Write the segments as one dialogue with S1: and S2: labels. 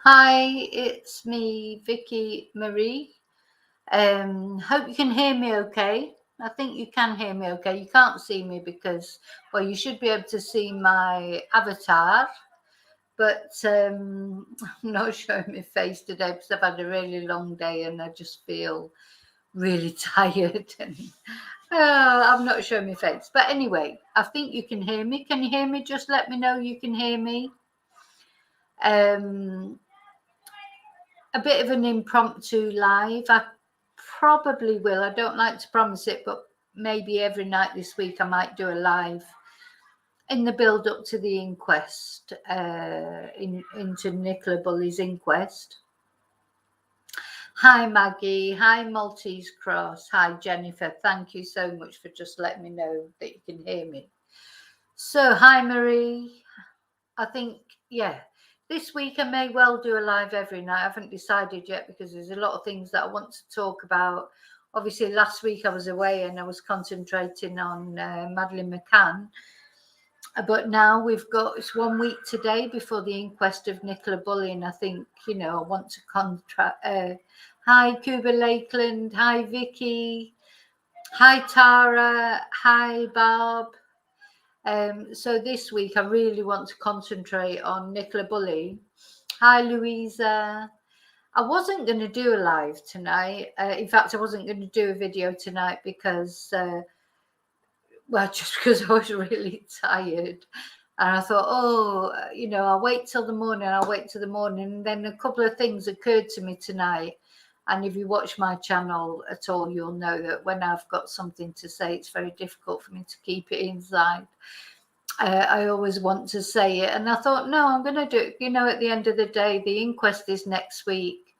S1: Hi, it's me, Vicky Marie. Hope you can hear me okay. I think you can hear me okay. You can't see me because, well, you should be able to see my avatar, but I'm not showing my face today because I've had a really long day and I just feel really tired and I'm not showing my face. But anyway, I think you can hear me. Can you hear me? Just let me know you can hear me. A bit of an impromptu live. I probably will. I don't like to promise it, but maybe every night this week I might do a live in the build up to the inquest, into Nicola Bulley's inquest. Hi Maggie, hi Maltese Cross, hi Jennifer. Thank you so much for just letting me know that you can hear me. So hi Marie. I think, yeah, this week I may well do a live every night. I haven't decided yet because there's a lot of things that I want to talk about. Obviously, last week I was away and I was concentrating on Madeleine McCann. But now it's 1 week today before the inquest of Nicola Bulley. And I think, I want to hi, Cuba Lakeland. Hi, Vicky. Hi, Tara. Hi, Barb. So this week I really want to concentrate on Nicola Bulley. Hi Louisa. I wasn't going to do a live tonight. In fact, I wasn't going to do a video tonight because, just because I was really tired. And I thought, I'll wait till the morning. And then a couple of things occurred to me tonight. And if you watch my channel at all, you'll know that when I've got something to say, it's very difficult for me to keep it inside. I always want to say it. And I thought, no, I'm going to do it. At the end of the day, the inquest is next week.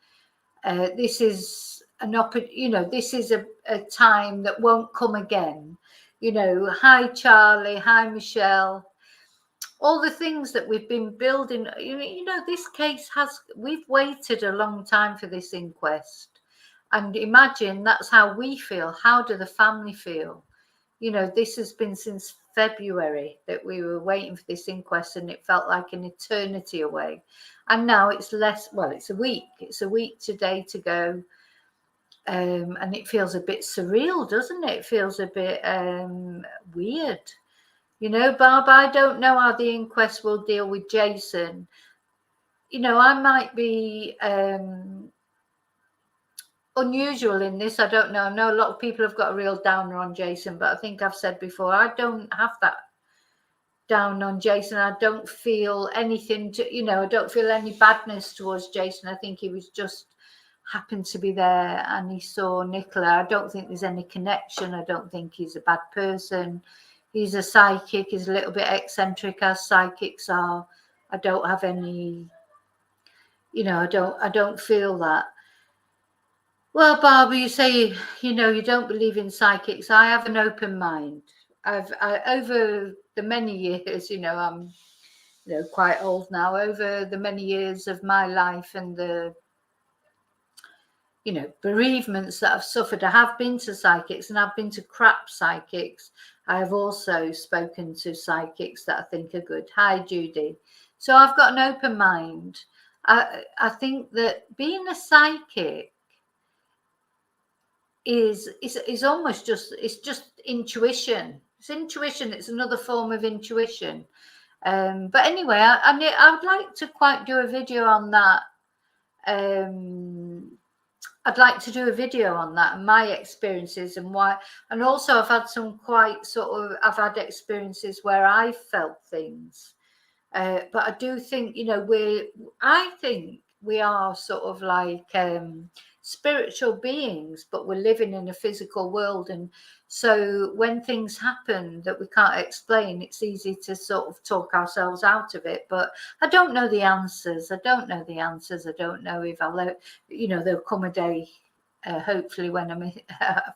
S1: This is this is a time that won't come again. Hi, Charlie. Hi, Michelle. All the things that we've been building, this case we've waited a long time for this inquest. And imagine that's how we feel. How do the family feel? This has been since February that we were waiting for this inquest, and it felt like an eternity away. And now it's it's a week. It's a week today to go. And it feels a bit surreal, doesn't it? It feels a bit weird. Barb, I don't know how the inquest will deal with Jason. I might be unusual in this. I don't know. I know a lot of people have got a real downer on Jason, but I think I've said before, I don't have that down on Jason. I don't feel anything I don't feel any badness towards Jason. I think he was just happened to be there and he saw Nicola. I don't think there's any connection. I don't think he's a bad person. He's a psychic. He's a little bit eccentric, as psychics are. I don't have any, I don't feel that. Well, Barbara, you say, you don't believe in psychics. I have an open mind. Over the many years, I'm, quite old now, over the many years of my life and the, bereavements that I've suffered, I have been to psychics and I've been to crap psychics. I have also spoken to psychics that I think are good. Hi, Judy. So I've got an open mind. I think that being a psychic is almost just intuition. It's intuition. It's another form of intuition. But anyway, I would like to quite do a video on that. I'd like to do a video on that and my experiences and why. And also I've had some I've had experiences where I felt things. But I do think, I think we are sort of like spiritual beings, but we're living in a physical world. And so when things happen that we can't explain, it's easy to sort of talk ourselves out of it. But I don't know the answers. I don't know if there'll come a day, hopefully, when I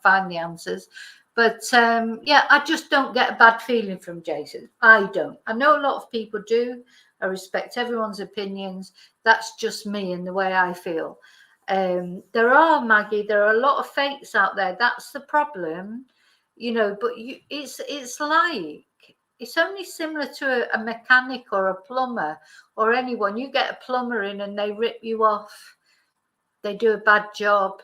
S1: find the answers. But I just don't get a bad feeling from Jason. I don't. I know a lot of people do. I respect everyone's opinions. That's just me and the way I feel. There are a lot of fakes out there. That's the problem, but it's like it's only similar to a mechanic or a plumber or anyone. You get a plumber in and they rip you off, they do a bad job.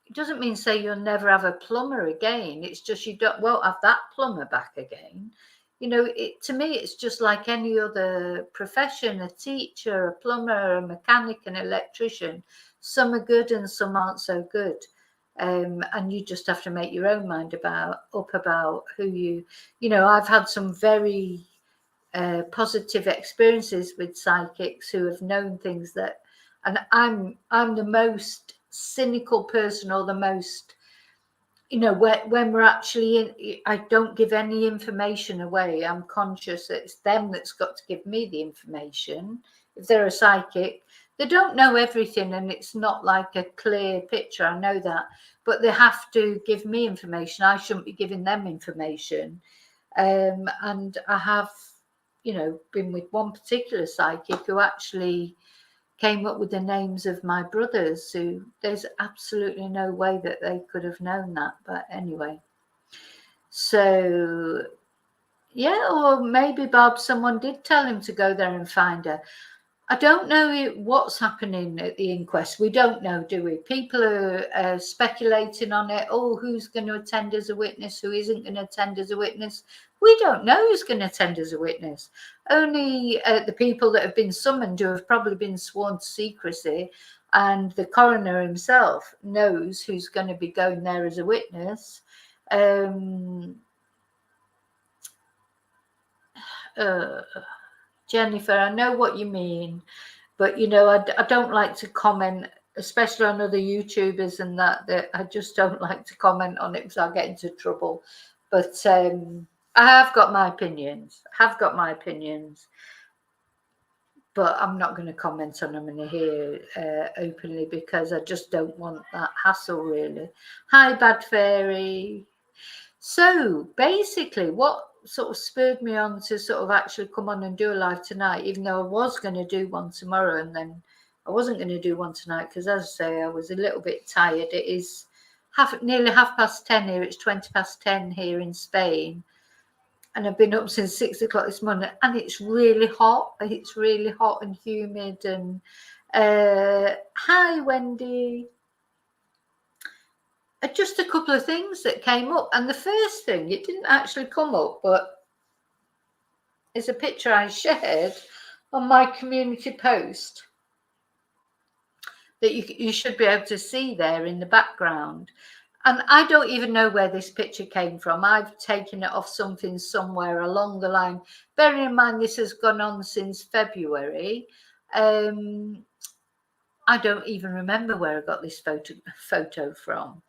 S1: It doesn't mean say you'll never have a plumber again. It's just you won't have that plumber back again. You know, to me, it's just like any other profession, a teacher, a plumber, a mechanic, an electrician. Some are good and some aren't so good. And you just have to make your own mind up about who you know, I've had some very positive experiences with psychics who have known things that, and I'm the most cynical person, or the most, you know, when we're actually in, I don't give any information away. I'm conscious that it's them that's got to give me the information. If they're a psychic, they don't know everything, and it's not like a clear picture, I know that, but they have to give me information. I shouldn't be giving them information. And I have, you know, been with one particular psychic who actually came up with the names of my brothers, who there's absolutely no way that they could have known that. But anyway, so yeah, or maybe Bob, someone did tell him to go there and find her. I don't know what's happening at the inquest. We don't know, do we? People are speculating on it. Oh, who's going to attend as a witness? Who isn't going to attend as a witness? We don't know who's going to attend as a witness. Only the people that have been summoned, who have probably been sworn to secrecy, and the coroner himself knows who's going to be going there as a witness. Jennifer, I know what you mean, but you know, I don't like to comment, especially on other YouTubers and that I just don't like to comment on it because I'll get into trouble. But I have got my opinions. But I'm not going to comment on them in here openly, because I just don't want that hassle, really. Hi, Bad Fairy. So basically, what sort of spurred me on to sort of actually come on and do a live tonight, even though I was going to do one tomorrow, and then I wasn't going to do one tonight because, as I say, I was a little bit tired. It is nearly 10:30 here. It's 10:20 here in Spain, and I've been up since 6 o'clock this morning, and it's really hot. It's really hot and humid. And hi, Wendy. Just a couple of things that came up, and the first thing, it didn't actually come up, but it's a picture I shared on my community post that you should be able to see there in the background. And I don't even know where this picture came from. I've taken it off something somewhere along the line. Bearing in mind this has gone on since February. I don't even remember where I got this photo from.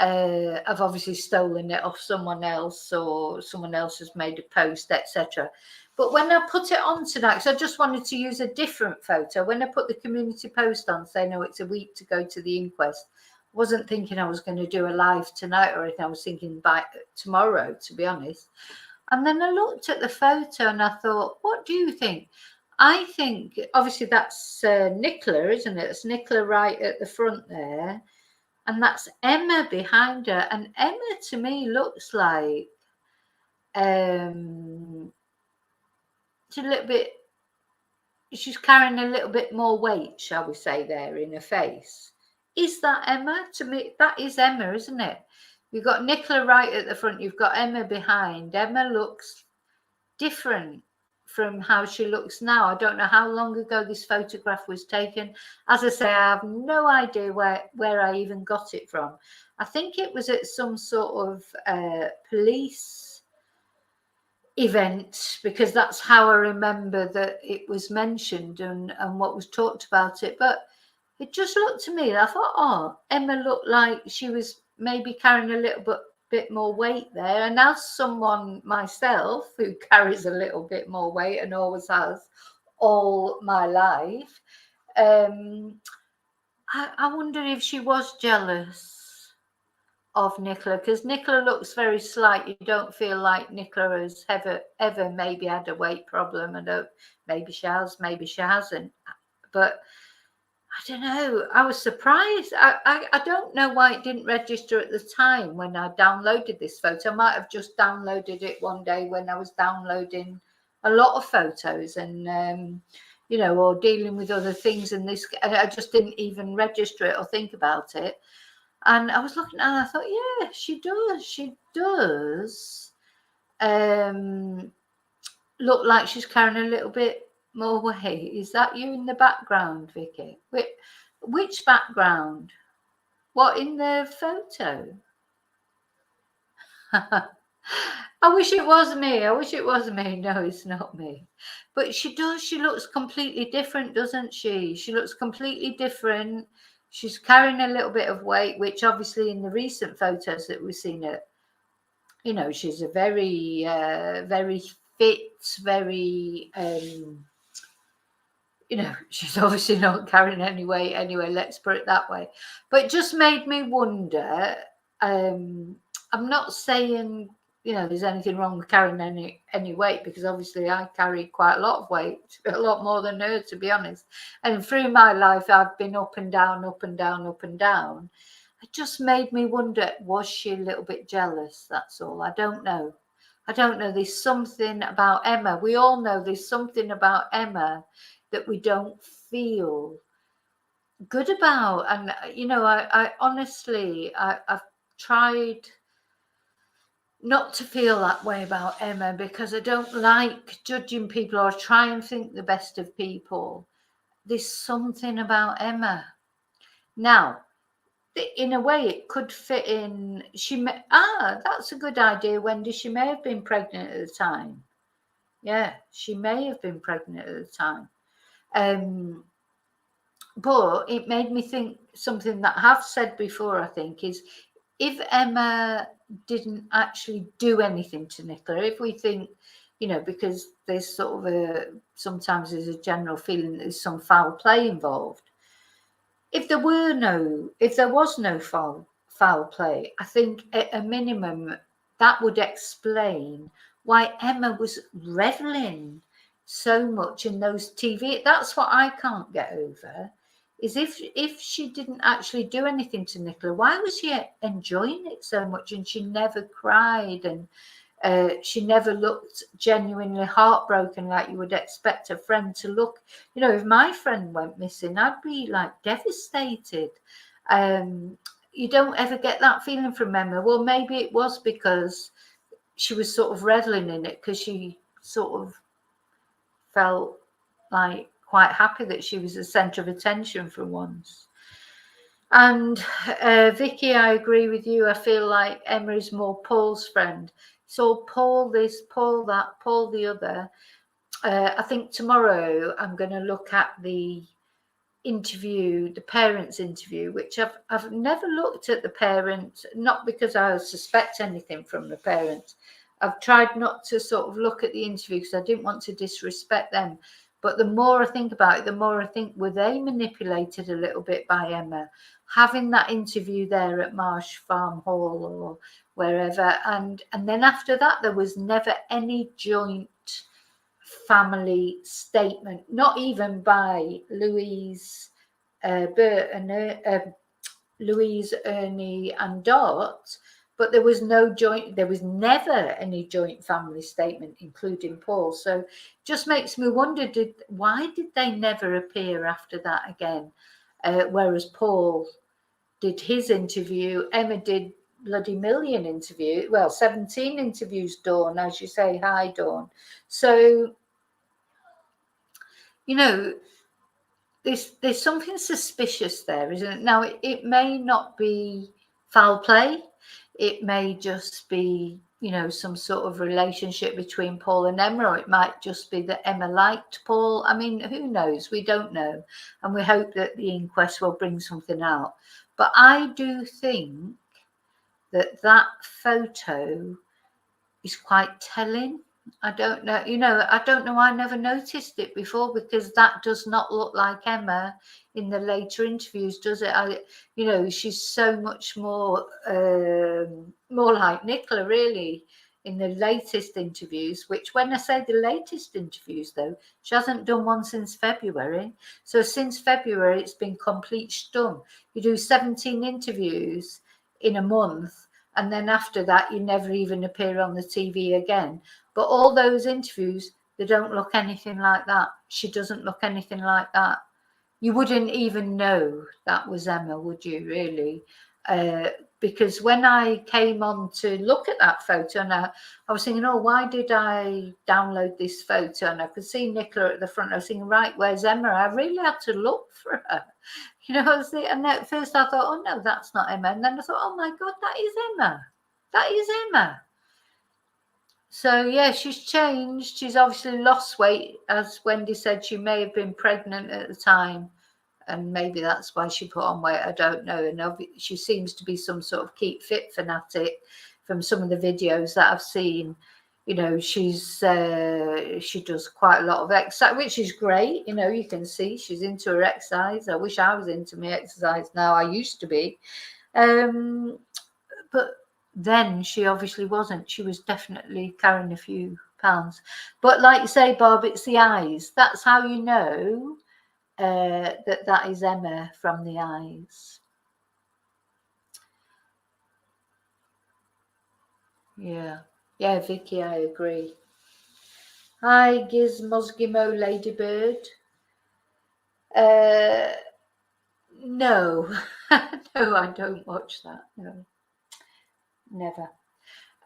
S1: I've obviously stolen it off someone else, or someone else has made a post, etc. But when I put it on tonight, because I just wanted to use a different photo, when I put the community post on saying, oh, it's a week to go to the inquest, I wasn't thinking I was going to do a live tonight or anything. I was thinking by tomorrow, to be honest. And then I looked at the photo and I thought, what do you think? I think, obviously, that's Nicola, isn't it? It's Nicola right at the front there. And that's Emma behind her. And Emma, to me, looks like she's a little bit, she's carrying a little bit more weight, shall we say, there in her face. Is that Emma? To me, that is Emma, isn't it? You've got Nicola right at the front. You've got Emma behind. Emma looks different from how she looks now. I don't know how long ago this photograph was taken. As I say, I have no idea where I even got it from. I think it was at some sort of police event, because that's how I remember that it was mentioned and what was talked about it. But it just looked to me, I thought, oh, Emma looked like she was maybe carrying a little bit more weight there. And as someone myself who carries a little bit more weight and always has all my life, I wonder if she was jealous of Nicola, because Nicola looks very slight. You don't feel like Nicola has ever maybe had a weight problem. And maybe she has, maybe she hasn't. But don't know. I was surprised. I don't know why it didn't register at the time when I downloaded this photo. I might have just downloaded it one day when I was downloading a lot of photos and, you know, or dealing with other things. And I just didn't even register it or think about it. And I was looking at it and I thought, yeah, she does. She does look like she's carrying a little bit more weight. Is that you in the background, Vicky? Which background? What, in the photo? I wish it was me. I wish it was me. No, it's not me. But she does. She looks completely different, doesn't she? She looks completely different. She's carrying a little bit of weight, which obviously in the recent photos that we've seen her, you know, she's a very, very fit, very, you know, she's obviously not carrying any weight anyway, let's put it that way. But it just made me wonder. I'm not saying, you know, there's anything wrong with carrying any weight, because obviously I carry quite a lot of weight, a lot more than her, to be honest. And through my life, I've been up and down, up and down, up and down. It just made me wonder, was she a little bit jealous? That's all. I don't know. I don't know. There's something about Emma. We all know there's something about Emma that we don't feel good about. And, you know, I honestly, I've tried not to feel that way about Emma, because I don't like judging people or try and think the best of people. There's something about Emma. Now, in a way, it could fit in. That's a good idea, Wendy. She may have been pregnant at the time. Yeah, she may have been pregnant at the time. But it made me think something that I've said before, I think, is if Emma didn't actually do anything to Nicola, if we think, you know, because there's sort of sometimes there's a general feeling that there's some foul play involved. If there was no foul play, I think at a minimum that would explain why Emma was reveling so much in those TV. That's what I can't get over, is if she didn't actually do anything to Nicola, why was she enjoying it so much? And she never cried, and she never looked genuinely heartbroken like you would expect a friend to look. You know, if my friend went missing, I'd be like devastated. You don't ever get that feeling from Emma. Well, maybe it was because she was sort of reveling in it, because she sort of felt like quite happy that she was the centre of attention for once. And Vicky, I agree with you. I feel like Emma is more Paul's friend. So Paul this, Paul that, Paul the other. I think tomorrow I'm going to look at the interview, the parents' interview, which I've never looked at the parents, not because I suspect anything from the parents. I've tried not to sort of look at the interview because I didn't want to disrespect them. But the more I think about it, the more I think, were they manipulated a little bit by Emma? Having that interview there at Marsh Farm Hall or wherever. And then after that, there was never any joint family statement, not even by Louise, Louise, Ernie and Dot. But there was never any joint family statement, including Paul. So just makes me wonder, why did they never appear after that again? Whereas Paul did his interview, Emma did bloody million interview. Well, 17 interviews, Dawn, as you say. Hi, Dawn. So, you know, there's something suspicious there, isn't it? Now, it may not be foul play. It may just be, you know, some sort of relationship between Paul and Emma, or it might just be that Emma liked Paul. I mean, who knows? We don't know. And we hope that the inquest will bring something out. But I do think that photo is quite telling. I don't know, you know, I don't know. I never noticed it before, because that does not look like Emma in the later interviews, does it? You know, she's so much more like Nicola, really, in the latest interviews, which when I say the latest interviews, though, she hasn't done one since February. So since February, it's been complete stun. You do 17 interviews in a month, and then after that, you never even appear on the TV again. But all those interviews, they don't look anything like that. She doesn't look anything like that. You wouldn't even know that was Emma, would you, really? Because when I came on to look at that photo, and I was thinking, oh, why did I download this photo? And I could see Nicola at the front. I was thinking, right, where's Emma? I really had to look for her. You know, and at first I thought, oh, no, that's not Emma. And then I thought, oh, my God, that is Emma. That is Emma. So, yeah, she's changed. She's obviously lost weight. As Wendy said, she may have been pregnant at the time. And maybe that's why she put on weight. I don't know. And she seems to be some sort of keep fit fanatic from some of the videos that I've seen. You know, she does quite a lot of exercise, which is great. You know, you can see she's into her exercise. I wish I was into my exercise now. I used to be. But then she obviously wasn't. She was definitely carrying a few pounds. But like you say, Bob, it's the eyes. That's how you know that is Emma from the eyes. Yeah, Vicky, I agree. Hi, Gizmosgimo Ladybird. No, no, I don't watch that. No, never.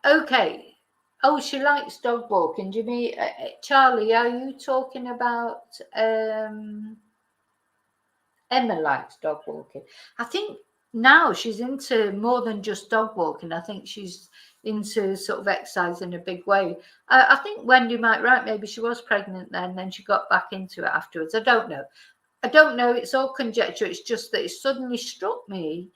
S1: Okay. Oh, she likes dog walking. Do you mean Charlie? Are you talking about Emma likes dog walking? I think now she's into more than just dog walking. I think she's into sort of exercise in a big way. I think Wendy might be right. Maybe she was pregnant then she got back into it afterwards. I don't know. It's all conjecture. It's just that it suddenly struck me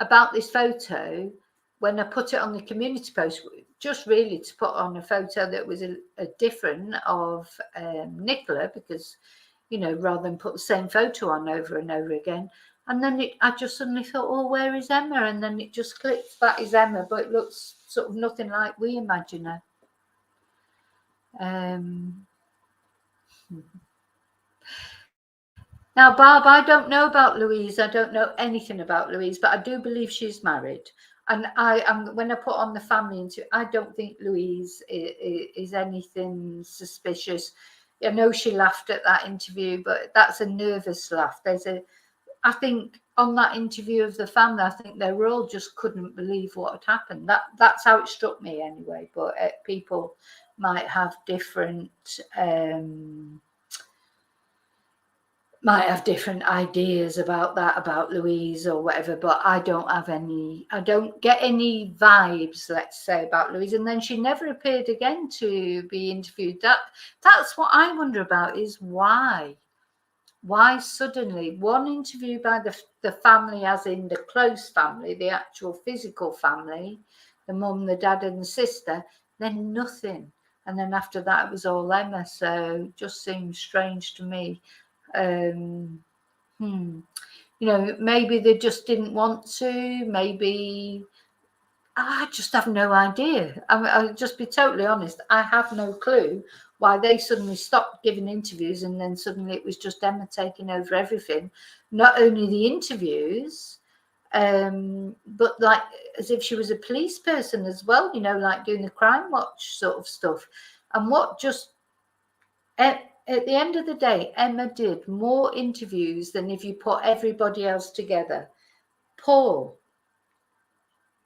S1: about this photo when I put it on the community post, just really to put on a photo that was a different of Nicola, because, you know, rather than put the same photo on over and over again. And then I just suddenly thought, oh, where is Emma? And then it just clicked, that is Emma, but it looks sort of nothing like we imagine her. Now, Barb, I don't know about Louise. I don't know anything about Louise, but I do believe she's married. And when I put on the family into it, I don't think Louise is anything suspicious. I know she laughed at that interview, but that's a nervous laugh. I think on that interview of the family, I think they were all just couldn't believe what had happened. That's how it struck me anyway. But people might have different ideas about that, about Louise or whatever, but I don't get any vibes, let's say, about Louise. And then she never appeared again to be interviewed. That's what I wonder about, is why suddenly one interview by the family, as in the close family, the actual physical family, the mum, the dad and the sister, then nothing. And then after that it was all Emma. So it just seems strange to me. You know, maybe they just didn't want to. Maybe I just have no idea. I'll just be totally honest. I have no clue why they suddenly stopped giving interviews, and then suddenly it was just Emma taking over everything. Not only the interviews, but like as if she was a police person as well. You know, like doing the Crime Watch sort of stuff. And what just at the end of the day, Emma did more interviews than if you put everybody else together. Paul,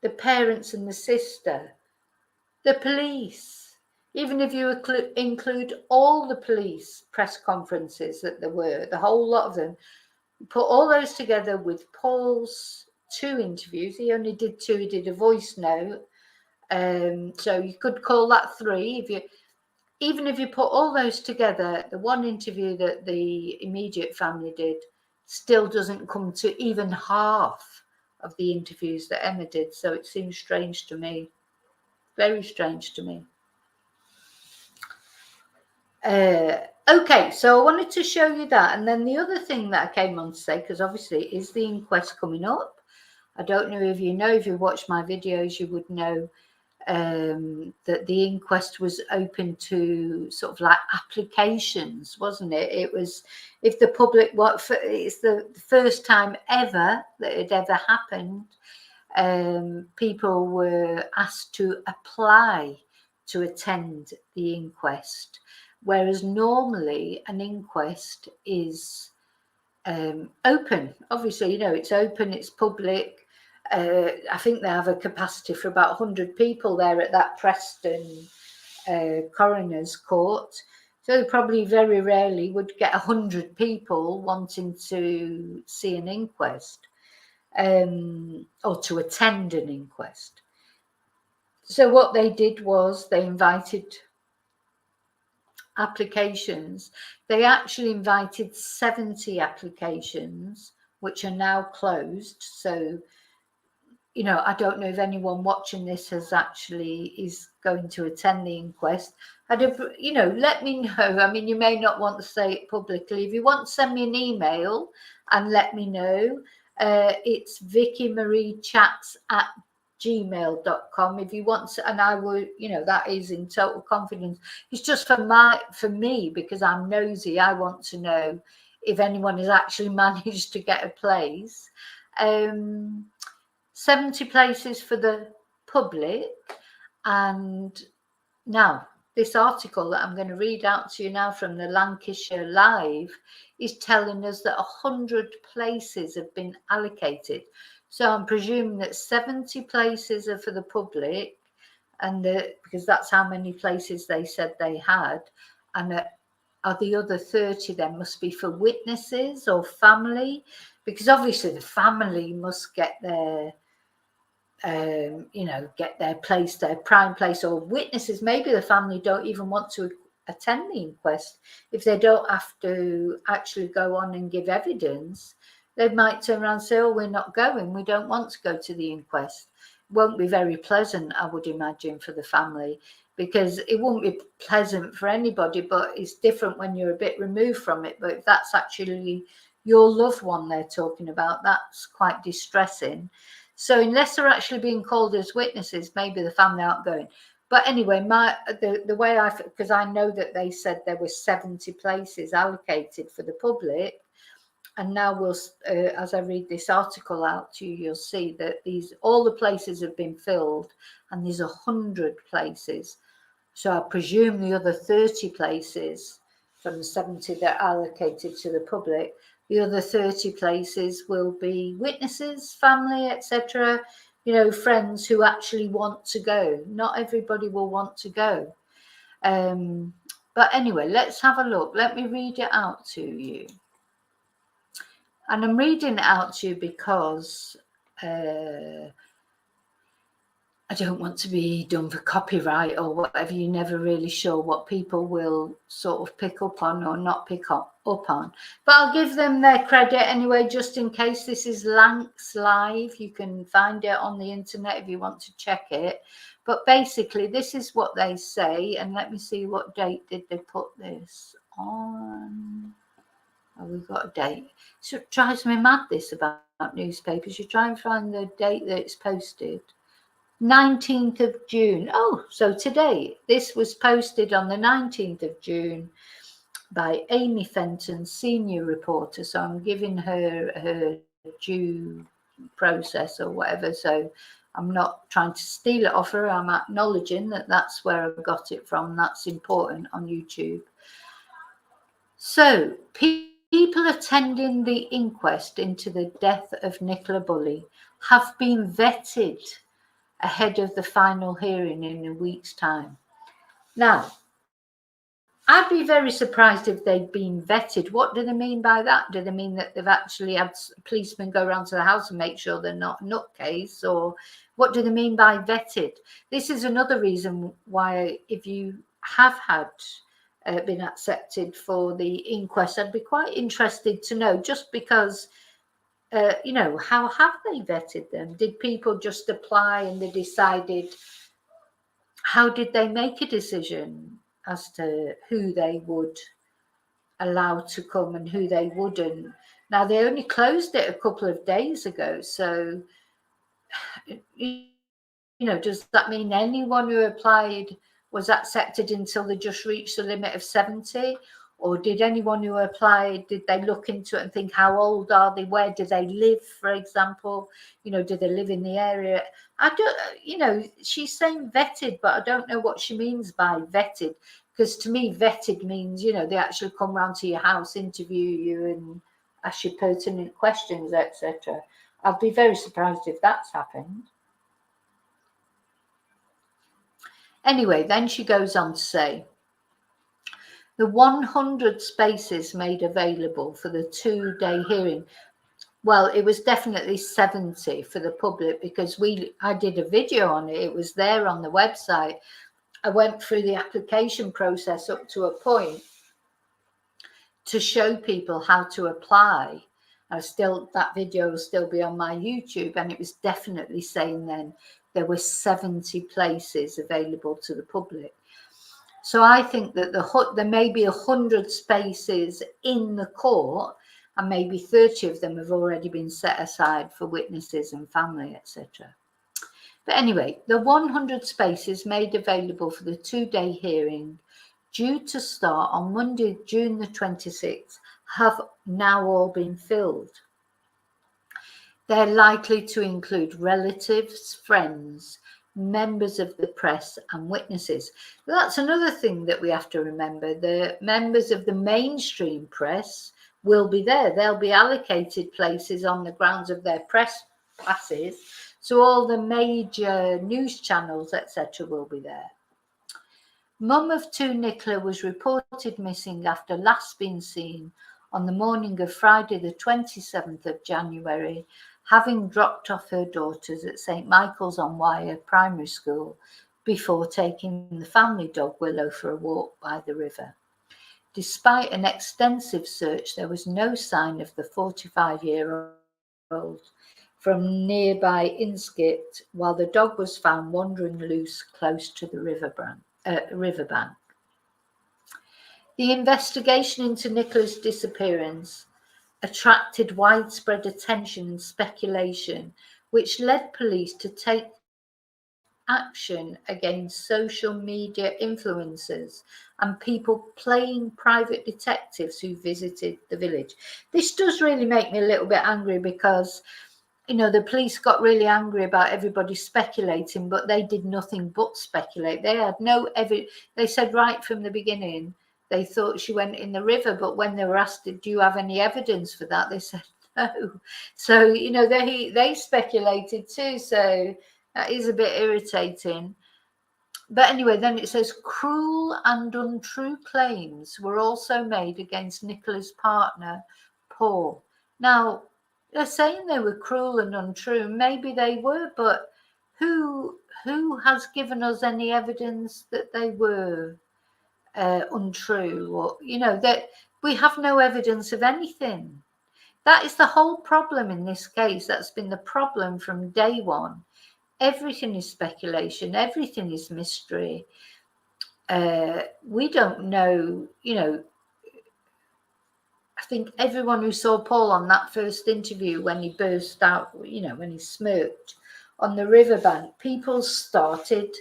S1: the parents and the sister, the police, even if you include all the police press conferences that there were, the whole lot of them, put all those together with Paul's 2 interviews. He only did 2. He did a voice note. So you could call that 3 even if you put all those together. The one interview that the immediate family did still doesn't come to even half of the interviews that Emma did. So it seems strange to me. Very strange to me. Okay, so I wanted to show you that. And then the other thing that I came on to say, because obviously is the inquest coming up. I don't know if you know, if you watch my videos, you would know that the inquest was open to sort of like applications, wasn't it? It was, if the public, it's the first time ever that it ever happened. People were asked to apply to attend the inquest, whereas normally an inquest is open. Obviously, it's open, it's public. I think they have a capacity for about 100 people there at that Preston coroner's court. So they probably very rarely would get 100 people wanting to see an inquest or to attend an inquest. So what they did was they invited applications. They actually invited 70 applications, which are now closed. So, I don't know if anyone watching this is going to attend the inquest. Let me know. I mean, you may not want to say it publicly. If you want to send me an email and let me know, it's vickymariechats@gmail.com if you want to, and I will, that is in total confidence. It's just for me, because I'm nosy. I want to know if anyone has actually managed to get a place. 70 places for the public. And now this article that I'm going to read out to you now from the Lancashire Live is telling us that 100 places have been allocated. So I'm presuming that 70 places are for the public, and because that's how many places they said they had, and are the other 30 then must be for witnesses or family, because obviously the family must get their get their place, their prime place, or witnesses. Maybe the family don't even want to attend the inquest. If they don't have to actually go on and give evidence, they might turn around and say, oh, we're not going, we don't want to go to the inquest. It won't be very pleasant, I would imagine, for the family, because it won't be pleasant for anybody, but it's different when you're a bit removed from it. But if that's actually your loved one they're talking about, that's quite distressing. So unless they're actually being called as witnesses, maybe the family aren't going. But anyway, the way because I know that they said there were 70 places allocated for the public, and now as I read this article out to you, you'll see that all the places have been filled, and there's 100 places. So I presume the other 30 places from the 70 that are allocated to the public, the other 30 places will be witnesses, family, etc., friends who actually want to go. Not everybody will want to go. But anyway, let's have a look. Let me read it out to you. And I'm reading it out to you because I don't want to be done for copyright or whatever. You're never really sure what people will sort of pick up on or not pick up on. But I'll give them their credit anyway, just in case. This is Lancs Live. You can find it on the internet if you want to check it. But basically, this is what they say. And let me see, what date did they put this on? Oh, we've got a date. So it drives me mad, this about newspapers. You try and find the date that it's posted. 19th of June. Oh, so today. This was posted on the 19th of June by Amy Fenton, senior reporter. So I'm giving her due process or whatever. So I'm not trying to steal it off her. I'm acknowledging that that's where I got it from. That's important on YouTube. So people attending the inquest into the death of Nicola Bulley have been vetted ahead of the final hearing in a week's time. Now, I'd be very surprised if they'd been vetted. What do they mean by that? Do they mean that they've actually had policemen go around to the house and make sure they're not a nutcase? Or what do they mean by vetted? This is another reason why, if you have had been accepted for the inquest, I'd be quite interested to know, just because how have they vetted them? Did people just apply and they decided? How did they make a decision as to who they would allow to come and who they wouldn't? Now, they only closed it a couple of days ago, so does that mean anyone who applied was accepted until they just reached the limit of 70? Or did anyone who applied, did they look into it and think, how old are they? Where do they live, for example? Do they live in the area? I don't, she's saying vetted, but I don't know what she means by vetted. Because to me, vetted means, they actually come round to your house, interview you and ask you pertinent questions, etc. I'd be very surprised if that's happened. Anyway, then she goes on to say, the 100 spaces made available for the 2-day hearing. Well, it was definitely 70 for the public because I did a video on it. It was there on the website. I went through the application process up to a point to show people how to apply. That video will still be on my YouTube, and it was definitely saying then there were 70 places available to the public. So I think that there may be 100 spaces in the court, and maybe 30 of them have already been set aside for witnesses and family, etc. But anyway, the 100 spaces made available for the 2-day hearing, due to start on Monday, June the 26th, have now all been filled. They're likely to include relatives, friends, members of the press and witnesses. That's another thing that we have to remember. The members of the mainstream press will be there. They'll be allocated places on the grounds of their press passes. So all the major news channels, etc., will be there. Mum of 2 Nicola was reported missing after last being seen on the morning of Friday the 27th of January, having dropped off her daughters at St Michael's on Wyre Primary School before taking the family dog Willow for a walk by the river. Despite an extensive search, there was no sign of the 45-year-old from nearby Inquest, while the dog was found wandering loose close to the riverbank. The investigation into Nicola's disappearance attracted widespread attention and speculation, which led police to take action against social media influencers and people playing private detectives who visited the village. This does really make me a little bit angry because the police got really angry about everybody speculating, but they did nothing but speculate. They had no evidence. They said right from the beginning they thought she went in the river, but when they were asked, do you have any evidence for that? They said no. So, they speculated too. So that is a bit irritating. But anyway, then it says cruel and untrue claims were also made against Nicola's partner, Paul. Now, they're saying they were cruel and untrue. Maybe they were, but who has given us any evidence that they were untrue? Or that we have no evidence of anything. That is the whole problem in this case. That's been the problem from day one. Everything is speculation. Everything is mystery. We don't know, I think everyone who saw Paul on that first interview when he burst out, when he smirked on the riverbank, people started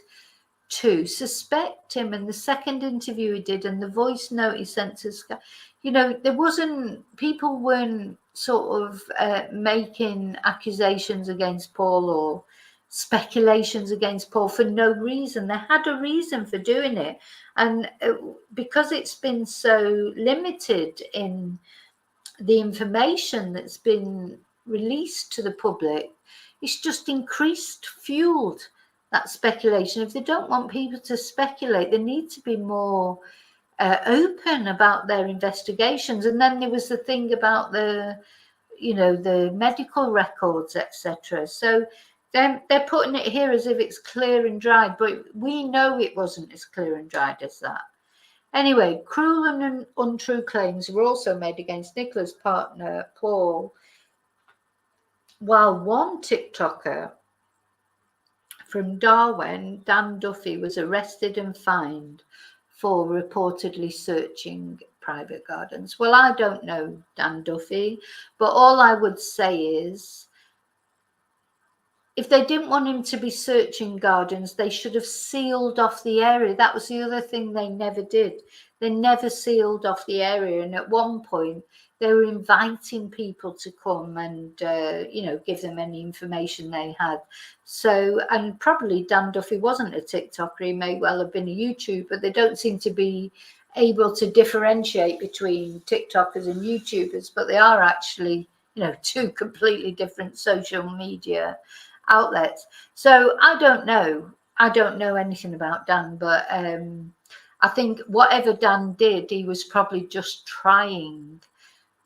S1: to suspect him. And the second interview he did and the voice note he sent to Sky, people weren't sort of making accusations against Paul or speculations against Paul for no reason. They had a reason for doing it. And because it's been so limited in the information that's been released to the public, it's just fueled that speculation. If they don't want people to speculate, they need to be more open about their investigations. And then there was the thing about the medical records, etc. So they're putting it here as if it's clear and dried, but we know it wasn't as clear and dried as that. Anyway, cruel and untrue claims were also made against Nicola's partner, Paul, while one TikToker from Darwin, Dan Duffy, was arrested and fined for reportedly searching private gardens. Well, I don't know Dan Duffy, but all I would say is if they didn't want him to be searching gardens, they should have sealed off the area. That was the other thing they never did. They never sealed off the area. And at one point, they were inviting people to come and, give them any information they had. So, and probably Dan Duffy wasn't a TikToker. He may well have been a YouTuber, but they don't seem to be able to differentiate between TikTokers and YouTubers, but they are actually, two completely different social media outlets. So I don't know anything about Dan, but I think whatever Dan did, he was probably just trying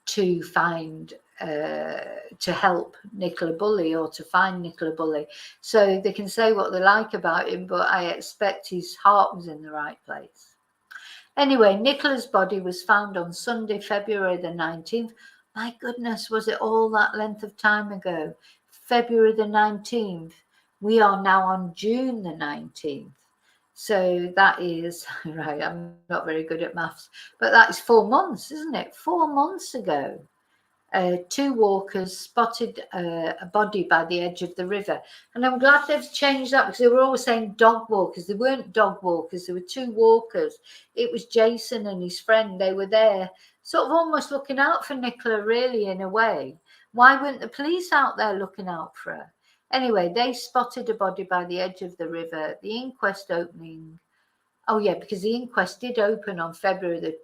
S1: to find to help Nicola Bulley, or to find Nicola Bulley. So they can say what they like about him, but I expect his heart was in the right place. Anyway, Nicola's body was found on Sunday, February the 19th. My goodness, was it all that length of time ago? February the 19th. We are now on June the 19th. So that is, right, I'm not very good at maths, but that is 4 months, isn't it? 4 months ago. 2 walkers spotted a body by the edge of the river. And I'm glad they've changed that, because they were always saying dog walkers. They weren't dog walkers. There were 2 walkers. It was Jason and his friend. They were there sort of almost looking out for Nicola, really, in a way. Why weren't the police out there looking out for her? Anyway, they spotted a body by the edge of the river. The inquest opening... Oh, yeah, because the inquest did open on February the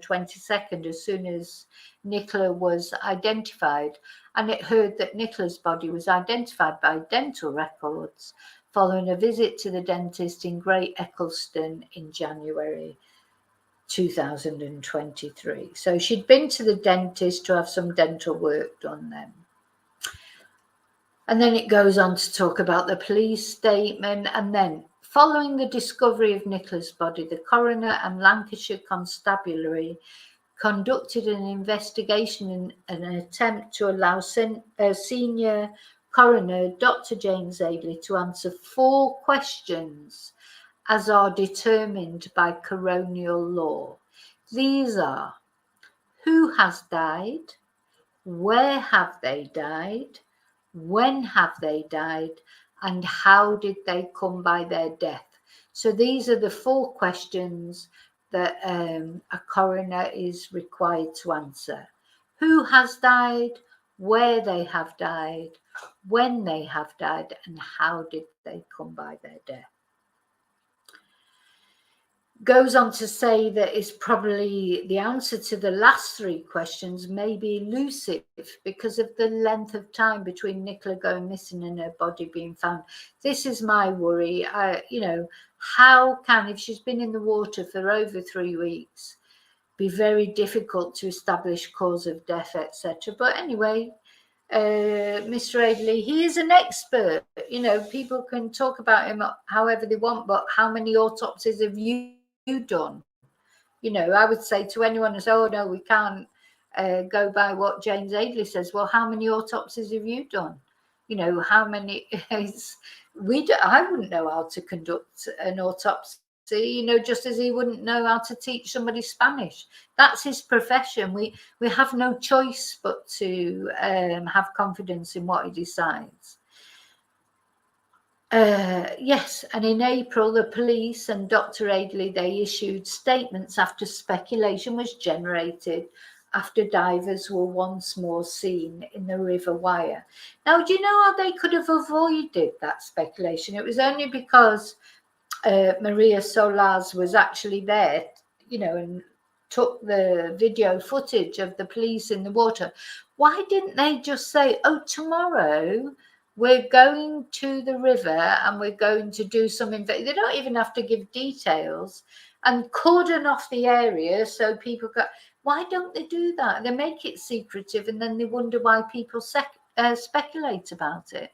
S1: 22nd, as soon as Nicola was identified. And it heard that Nicola's body was identified by dental records following a visit to the dentist in Great Eccleston in January 2023. So she'd been to the dentist to have some dental work done then. And then it goes on to talk about the police statement. And then, following the discovery of Nicola's body, the coroner and Lancashire Constabulary conducted an investigation in an attempt to allow senior coroner Dr. James Aidley to answer 4 questions as are determined by coronial law. These are: who has died? Where have they died? When have they died? And how did they come by their death? So these are the 4 questions that a coroner is required to answer. Who has died? Where they have died? When they have died? And how did they come by their death? Goes on to say that it's probably the answer to the last 3 questions may be elusive because of the length of time between Nicola going missing and her body being found. This is my worry. How can, if she's been in the water for over 3 weeks, be very difficult to establish cause of death, etc. But anyway, Mr. Aidley, he is an expert. People can talk about him however they want, but how many autopsies have you done? I would say to anyone who says, oh no, we can't go by what James Aidley says. Well, how many autopsies have you done? How many? I wouldn't know how to conduct an autopsy, just as he wouldn't know how to teach somebody Spanish. That's his profession. We have no choice but to have confidence in what he decides. Yes, and in April, the police and Dr. Aidley, they issued statements after speculation was generated after divers were once more seen in the River Wyre. Now, do you know how they could have avoided that speculation? It was only because Maria Solaz was actually there, and took the video footage of the police in the water. Why didn't they just say, oh, tomorrow we're going to the river and we're going to do some they don't even have to give details, and cordon off the area so people go. Why don't they do that? They make it secretive and then they wonder why people speculate about it.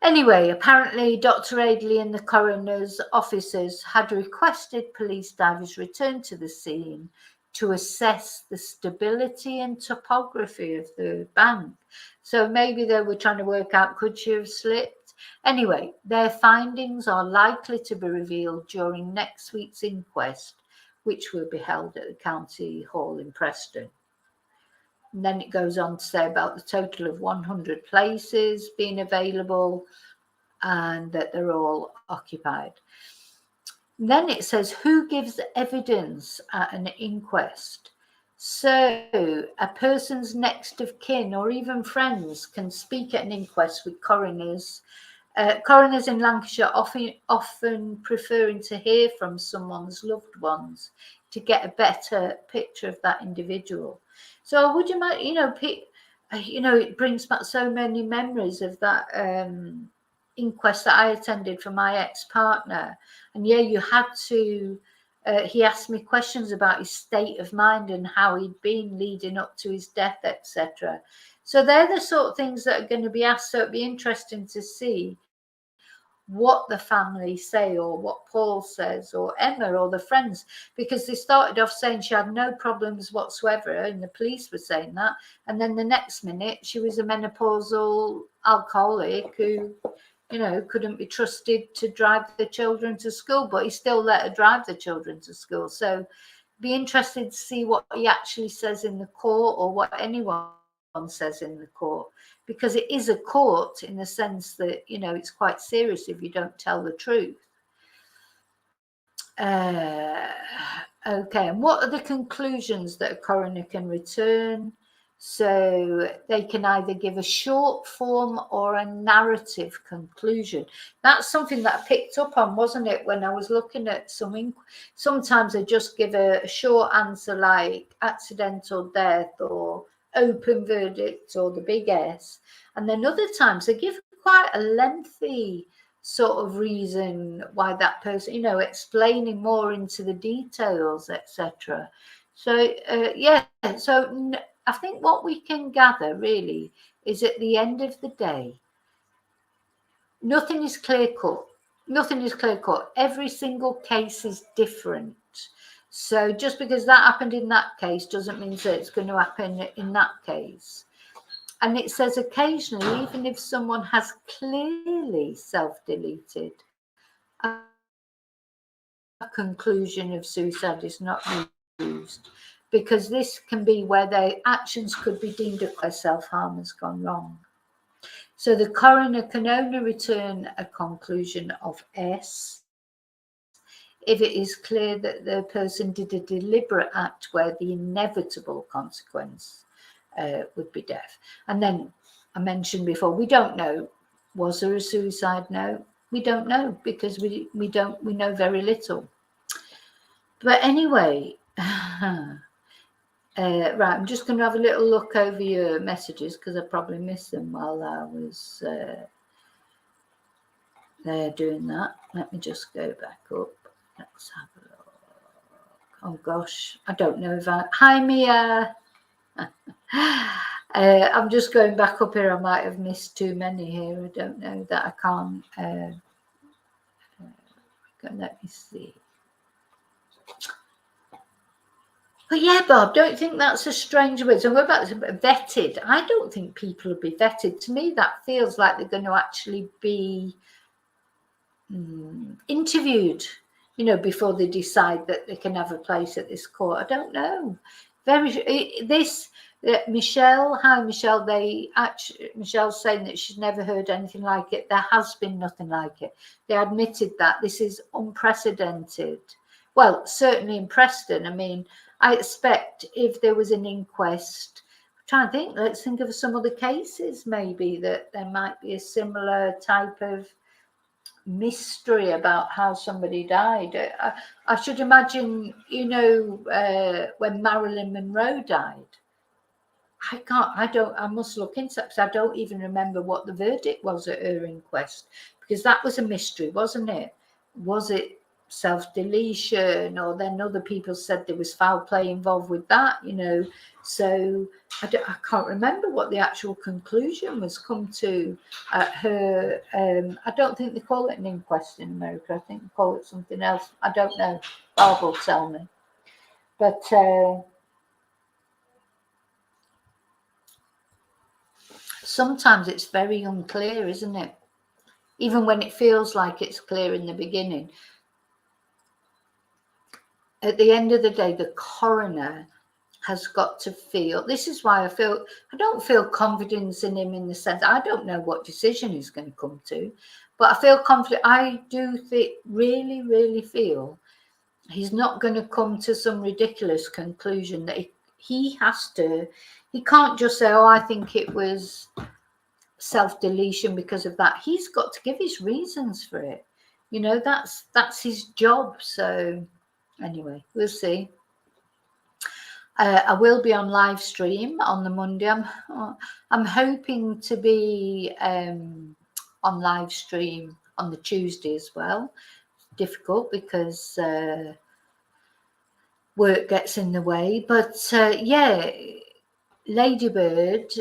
S1: Anyway, apparently Dr. Aidley and the coroner's officers had requested police divers return to the scene to assess the stability and topography of the bank. So maybe they were trying to work out, could she have slipped? Anyway, their findings are likely to be revealed during next week's inquest, which will be held at the County Hall in Preston. And then it goes on to say about the total of 100 places being available and that they're all occupied. Then it says who gives evidence at an inquest. So a person's next of kin or even friends can speak at an inquest with coroners. Coroners in Lancashire often preferring to hear from someone's loved ones to get a better picture of that individual. So would you imagine, it brings back so many memories of that inquest that I attended for my ex-partner. And yeah, you had to, he asked me questions about his state of mind and how he'd been leading up to his death, etc. So they're the sort of things that are going to be asked. So it'd be interesting to see what the family say or what Paul says or Emma or the friends, because they started off saying she had no problems whatsoever and the police were saying that, and then the next minute she was a menopausal alcoholic who couldn't be trusted to drive the children to school, but he still let her drive the children to school. So be interested to see what he actually says in the court or what anyone says in the court, because it is a court in the sense that it's quite serious if you don't tell the truth. Okay, and what are the conclusions that a coroner can return? So they can either give a short form or a narrative conclusion. That's something that I picked up on, wasn't it, when I was looking at sometimes they just give a short answer like accidental death or open verdict or the big S, and then other times they give quite a lengthy sort of reason why that person, explaining more into the details, etc. So so I think what we can gather really is at the end of the day, nothing is clear cut. Nothing is clear cut. Every single case is different. So just because that happened in that case doesn't mean that it's going to happen in that case. And it says occasionally, even if someone has clearly self-deleted, a conclusion of suicide is not used, because this can be where their actions could be deemed where self-harm has gone wrong. So the coroner can only return a conclusion of S if it is clear that the person did a deliberate act where the inevitable consequence would be death. And then I mentioned before, we don't know, was there a suicide? No, we don't know, because we know very little. But anyway, right, I'm just going to have a little look over your messages because I probably missed them while I was there doing that. Let me just go back up. Let's have a look. Oh gosh, I don't know if hi Mia. I'm just going back up here. I might have missed too many here. I don't know that I can't. Let me see. But yeah, Bob, don't you think that's a strange word? So what about vetted? I don't think people will be vetted. To me, that feels like they're going to actually be interviewed, before they decide that they can have a place at this court. I don't know. Michelle, hi Michelle. Michelle's saying that she's never heard anything like it. There has been nothing like it. They admitted that this is unprecedented. Well, certainly in Preston. I mean, I expect if there was an inquest, I'm trying to think, let's think of some other cases maybe that there might be a similar type of mystery about how somebody died. I should imagine, when Marilyn Monroe died, I must look into that because I don't even remember what the verdict was at her inquest, because that was a mystery, wasn't it? Was it self-deletion, or then other people said there was foul play involved with that, so I can't remember what the actual conclusion was come to at her. I don't think they call it an inquest in America. I think they call it something else. I don't know. Bob will tell me. But sometimes it's very unclear, isn't it? Even when it feels like it's clear in the beginning. At the end of the day, the coroner has got to feel. This is why I don't feel confidence in him, in the sense I don't know what decision he's going to come to, but I feel confident. I do really feel he's not going to come to some ridiculous conclusion that he can't just say, oh, I think it was self-deletion because of that. He's got to give his reasons for it. You know, that's his job. So anyway, we'll see. I will be on live stream on the Monday. I'm hoping to be on live stream on the Tuesday as well. It's difficult because work gets in the way. But yeah, Ladybird,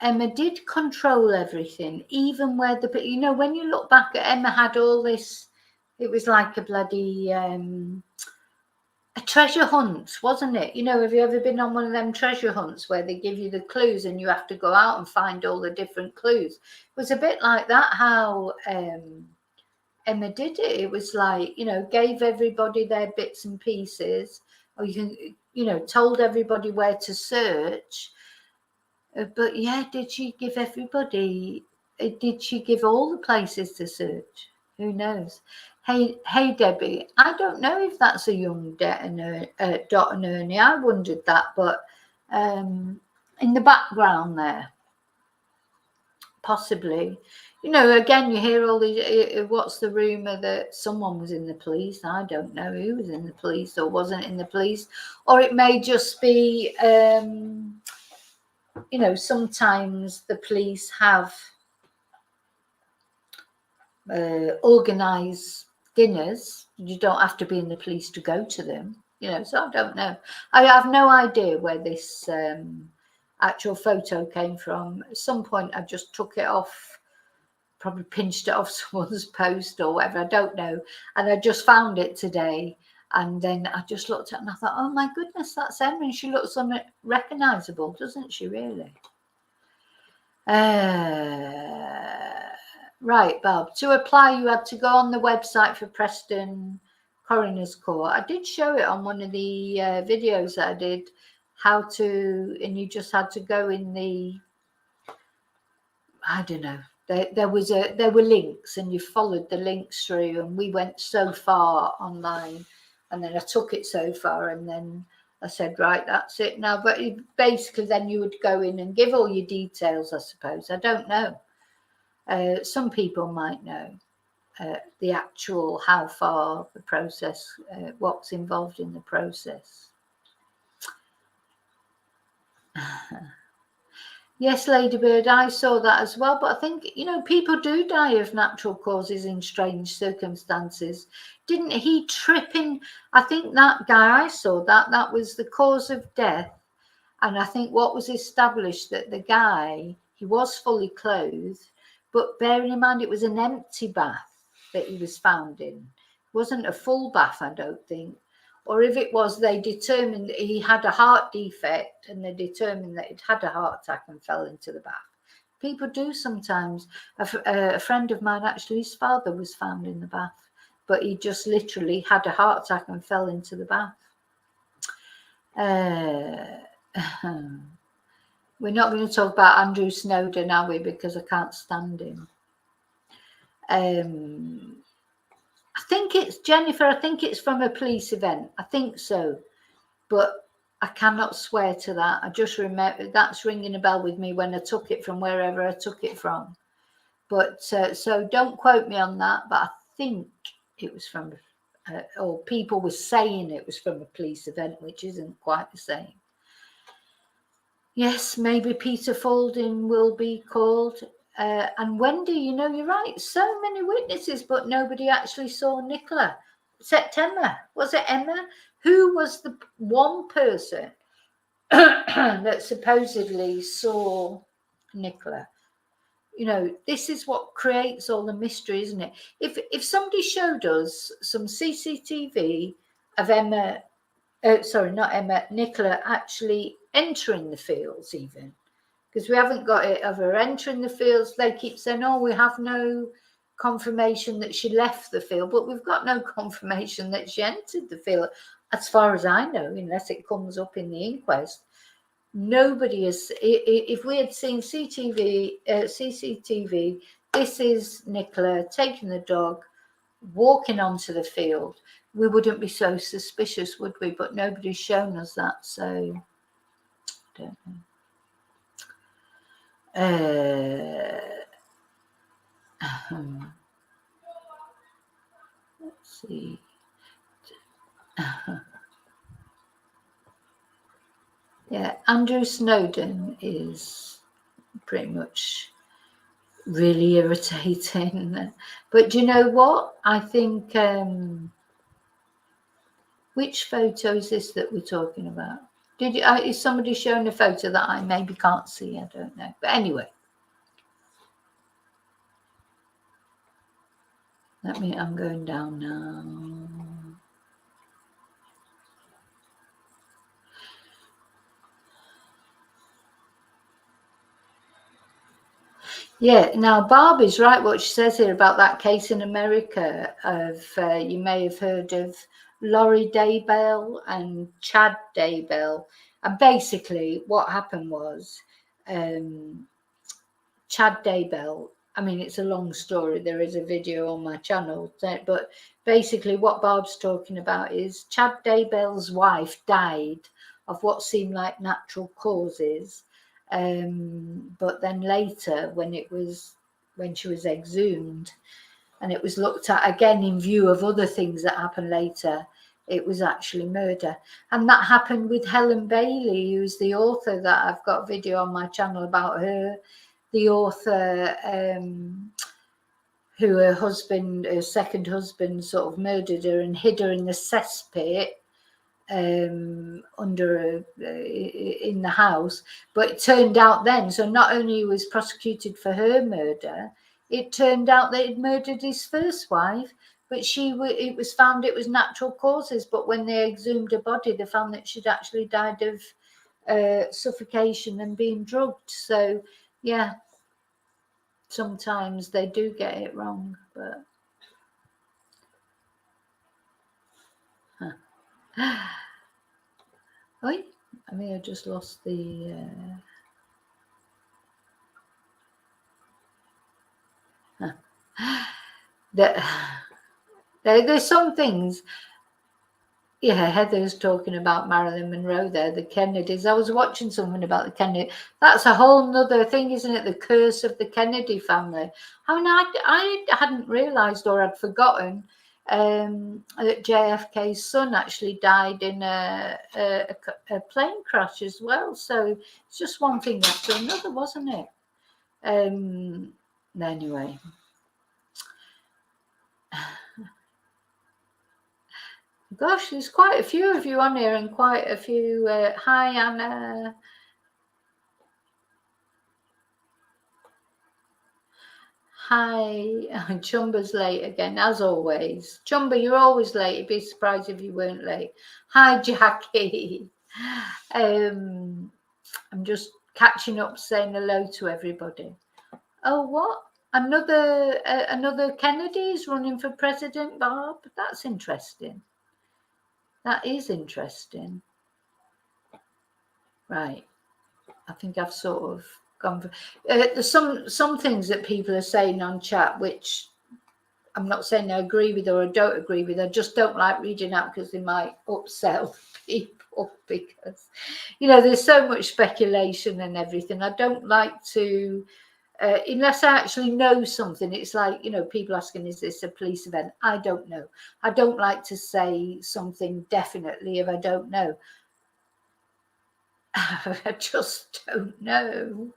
S1: Emma did control everything, even where you know, when you look back at Emma had all this, it was like a bloody a treasure hunt, wasn't it? You know, have you ever been on one of them treasure hunts where they give you the clues and you have to go out and find all the different clues? It was a bit like that, how Emma did it. It was like, you know, gave everybody their bits and pieces, or you know, told everybody where to search. But yeah, did she give everybody? Did she give all the places to search? Who knows? Hey, Debbie, I don't know if that's a young Dot and Ernie. I wondered that, but in the background there, possibly. You know, again, you hear all these, what's the rumour that someone was in the police? I don't know who was in the police or wasn't in the police. Or it may just be, you know, sometimes the police have organised dinners. You don't have to be in the police to go to them, you know. So I don't know. I have no idea where this actual photo came from. At some point I just took it off, probably pinched it off someone's post or whatever, I don't know, and I just found it today, and then I just looked at it and I thought, oh my goodness, that's Emma, and she looks unrecognisable, doesn't she, really? Right, Bob. To apply, you had to go on the website for Preston Coroner's Court. I did show it on one of the videos that I did, how to, and you just had to go in the, I don't know, there were links, and you followed the links through, and we went so far online, and then I took it so far, and then I said, right, that's it now. But basically then you would go in and give all your details, I suppose. I don't know. Some people might know the actual, how far the process, what's involved in the process. Yes, Ladybird, I saw that as well. But I think, you know, people do die of natural causes in strange circumstances. Didn't he trip in? I think that guy I saw, that was the cause of death. And I think what was established, that the guy, he was fully clothed, but bearing in mind it was an empty bath that he was found in. It wasn't a full bath, I don't think. Or if it was, they determined that he had a heart defect, and they determined that he'd had a heart attack and fell into the bath. People do sometimes. A friend of mine, actually, his father was found in the bath, but he just literally had a heart attack and fell into the bath. We're not going to talk about Andrew Snowden, are we? Because I can't stand him. I think it's Jennifer. I think it's from a police event. I think so, but I cannot swear to that. I just remember that's ringing a bell with me when I took it from wherever I took it from. But so don't quote me on that. But I think it was from, or people were saying it was from a police event, which isn't quite the same. Yes, maybe Peter Falding will be called. And Wendy, you know, you're right. So many witnesses, but nobody actually saw Nicola. September, was it Emma? Who was the one person that supposedly saw Nicola? You know, this is what creates all the mystery, isn't it? If somebody showed us some CCTV of Emma, sorry, not Emma, Nicola actually entering the fields, even, because we haven't got it of her entering the fields. They keep saying, oh, we have no confirmation that she left the field, but we've got no confirmation that she entered the field, as far as I know, unless it comes up in the inquest. Nobody has. If we had seen CCTV, this is Nicola taking the dog, walking onto the field, we wouldn't be so suspicious, would we? But nobody's shown us that, so I don't know. Let's see. Yeah, Andrew Snowden is pretty much really irritating. But do you know what? I think, which photo is this that we're talking about? Is somebody showing a photo that I maybe can't see? I don't know. But anyway. I'm going down now. Yeah, now Barbie's right what she says here about that case in America of, you may have heard of Laurie Daybell and Chad Daybell. And basically what happened was Chad Daybell, I mean, it's a long story. There is a video on my channel. But basically what Barb's talking about is Chad Daybell's wife died of what seemed like natural causes. But then later, when she was exhumed and it was looked at again in view of other things that happened later, it was actually murder. And that happened with Helen Bailey, who's the author that I've got a video on my channel about her. The author who her second husband sort of murdered her and hid her in the cesspit in the house. But it turned out then, so not only he was prosecuted for her murder, it turned out that he'd murdered his first wife, but it was found it was natural causes. But when they exhumed her body, they found that she'd actually died of suffocation and being drugged. So yeah, sometimes they do get it wrong, but I mean, I just lost the there's some things. Yeah, Heather's talking about Marilyn Monroe there, the Kennedys. I was watching something about the Kennedy. That's a whole nother thing, isn't it? The curse of the Kennedy family. I mean, I hadn't realised or had forgotten that JFK's son actually died in a plane crash as well. So it's just one thing after another, wasn't it? Anyway. Gosh, there's quite a few of you on here and quite a few. Hi, Anna. Hi. Chumba's late again, as always. Chumba, you're always late. You'd be surprised if you weren't late. Hi, Jackie. I'm just catching up, saying hello to everybody. Oh, what? Another Kennedy is running for president, Barb? That's interesting. That is interesting. Right. I think I've sort of gone for there's some things that people are saying on chat which I'm not saying I agree with or I don't agree with. I just don't like reading out because they might upset people, because there's so much speculation and everything. I don't like to unless I actually know something. It's like, people asking, is this a police event? I don't know. I don't like to say something definitely if I don't know. I just don't know.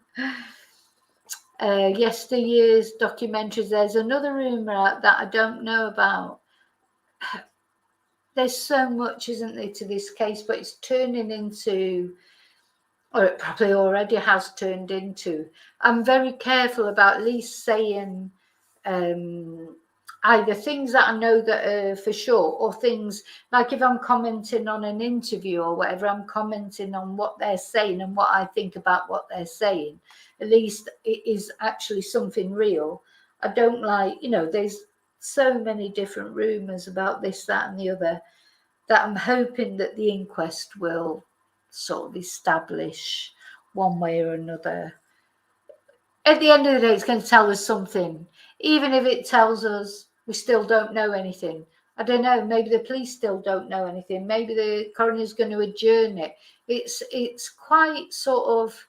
S1: Yesteryear's documentaries. There's another rumour out that I don't know about. There's so much, isn't there, to this case, but it's turning into, or it probably already has turned into. I'm very careful about at least saying either things that I know that are for sure, or things like if I'm commenting on an interview or whatever, I'm commenting on what they're saying and what I think about what they're saying. At least it is actually something real. I don't like, there's so many different rumours about this, that and the other, that I'm hoping that the inquest will sort of establish one way or another. At the end of the day, it's going to tell us something. Even if it tells us we still don't know anything. I don't know, maybe the police still don't know anything. Maybe the coroner's going to adjourn it. It's quite sort of,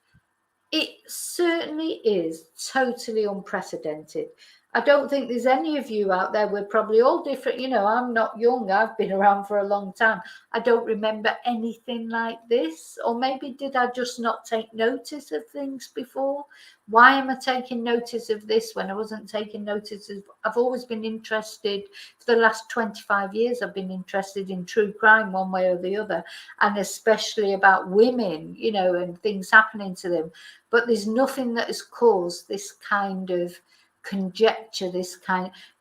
S1: it certainly is totally unprecedented. I don't think there's any of you out there. We're probably all different. You know, I'm not young. I've been around for a long time. I don't remember anything like this. Or maybe did I just not take notice of things before? Why am I taking notice of this when I wasn't taking notice of... I've always been interested, for the last 25 years, I've been interested in true crime one way or the other, and especially about women, you know, and things happening to them. But there's nothing that has caused this kind of conjecture,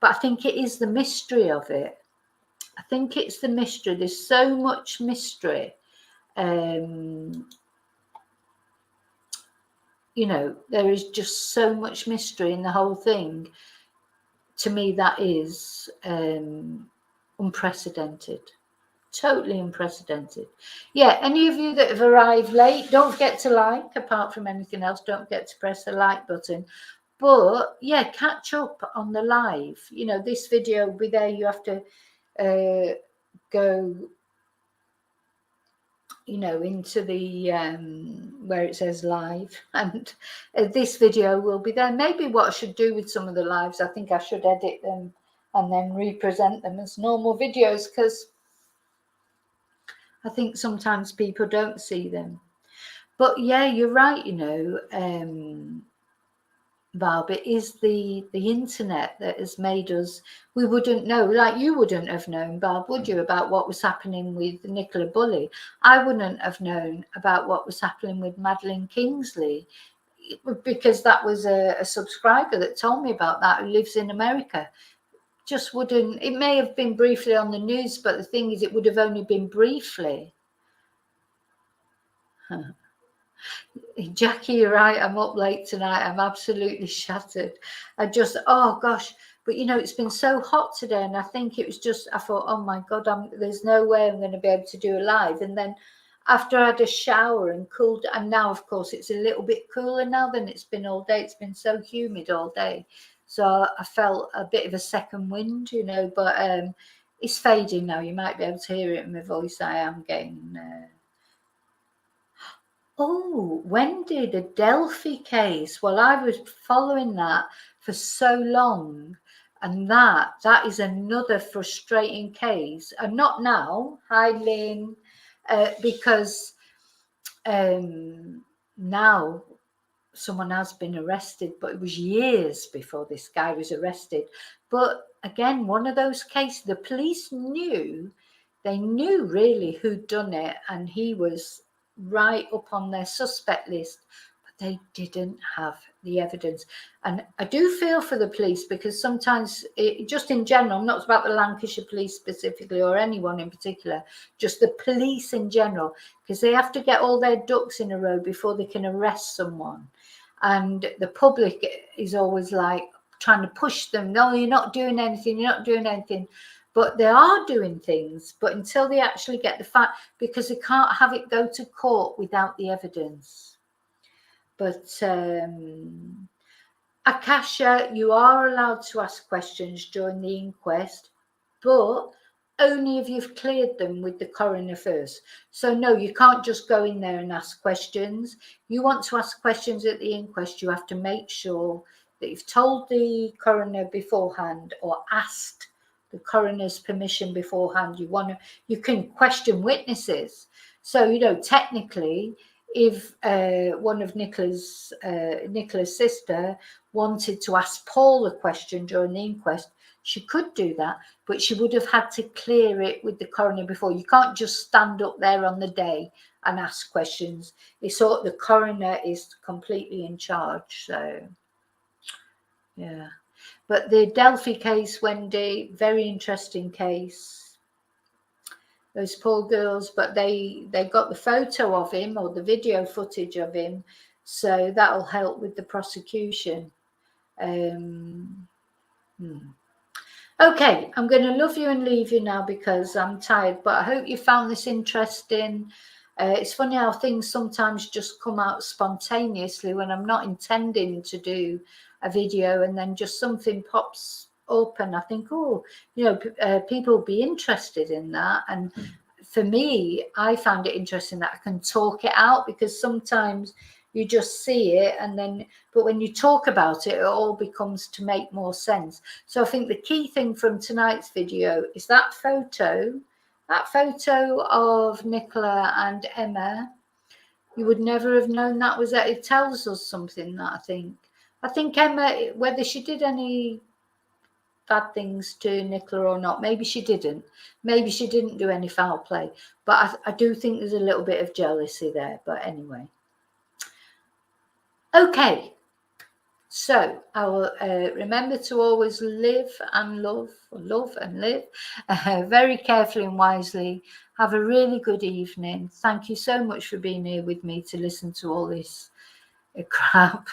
S1: but I think it is the mystery of it. I think it's the mystery. There's so much mystery. You know, there is just so much mystery in the whole thing. To me, that is unprecedented. Totally unprecedented. Yeah, any of you that have arrived late, don't forget to like. Apart from anything else, don't forget to press the like button. But yeah, catch up on the live. You know, this video will be there. You have to go, you know, into the where it says live, and this video will be there. Maybe what I should do with some of the lives, I think I should edit them and then represent them as normal videos, because I think sometimes people don't see them. But yeah, you're right, you know, Barb, it is the internet that has made us... We wouldn't know, like you wouldn't have known, Barb, would you, about what was happening with Nicola Bulley? I wouldn't have known about what was happening with Madeleine Kingsley, because that was a subscriber that told me about that, who lives in America. Just wouldn't... It may have been briefly on the news, but the thing is, it would have only been briefly. Jackie, you're right. I'm up late tonight. I'm absolutely shattered. Oh gosh. But you know, it's been so hot today, and I think it was just, I thought, oh my God, there's no way I'm going to be able to do a live. And then after I had a shower and cooled, and now of course it's a little bit cooler now than it's been all day. It's been so humid all day. So I felt a bit of a second wind, you know, but it's fading now. You might be able to hear it in my voice. I am getting... Oh, Wendy, the Delphi case. Well, I was following that for so long, and that is another frustrating case. And not now, hi Lynn, because now someone has been arrested, but it was years before this guy was arrested. But again, one of those cases, the police knew really who'd done it, and he was right up on their suspect list, but they didn't have the evidence. And I do feel for the police, because sometimes, just in general, not about the Lancashire police specifically or anyone in particular, just the police in general, because they have to get all their ducks in a row before they can arrest someone. And the public is always like trying to push them. No, you're not doing anything. You're not doing anything. But they are doing things. But until they actually get the fact, because they can't have it go to court without the evidence. But Akasha, you are allowed to ask questions during the inquest, but only if you've cleared them with the coroner first. So no, you can't just go in there and ask questions. You want to ask questions at the inquest, you have to make sure that you've told the coroner beforehand, or asked the coroner's permission beforehand. You can question witnesses. So, you know, technically, if one of Nicola's sister wanted to ask Paul a question during the inquest, she could do that, but she would have had to clear it with the coroner before. You can't just stand up there on the day and ask questions. It's all, the coroner is completely in charge. So, yeah. But the Delphi case, Wendy, very interesting case. Those poor girls, but they got the photo of him, or the video footage of him, so that'll help with the prosecution. Okay, I'm going to love you and leave you now because I'm tired, but I hope you found this interesting. It's funny how things sometimes just come out spontaneously when I'm not intending to do a video, and then just something pops up and I think, oh, you know, people will be interested in that. And for me, I found it interesting that I can talk it out, because sometimes you just see it and then, but when you talk about it, it all becomes to make more sense. So I think the key thing from tonight's video is that photo of Nicola and Emma. You would never have known that was that. It tells us something, that I think Emma, whether she did any bad things to Nicola or not, maybe she didn't do any foul play, but I do think there's a little bit of jealousy there. But anyway, okay, so I will remember to always live and love and live very carefully and wisely. Have a really good evening. Thank you so much for being here with me to listen to all this crap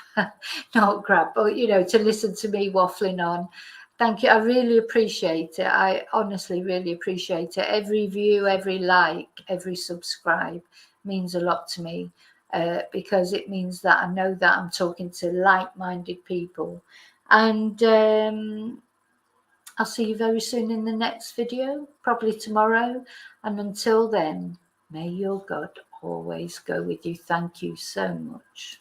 S1: not crap, but you know, to listen to me waffling on. Thank you. I really appreciate it. I honestly really appreciate it. Every view, every like, every subscribe means a lot to me, because it means that I know that I'm talking to like-minded people. And I'll see you very soon in the next video, probably tomorrow. And until then, may your God always go with you. Thank you so much.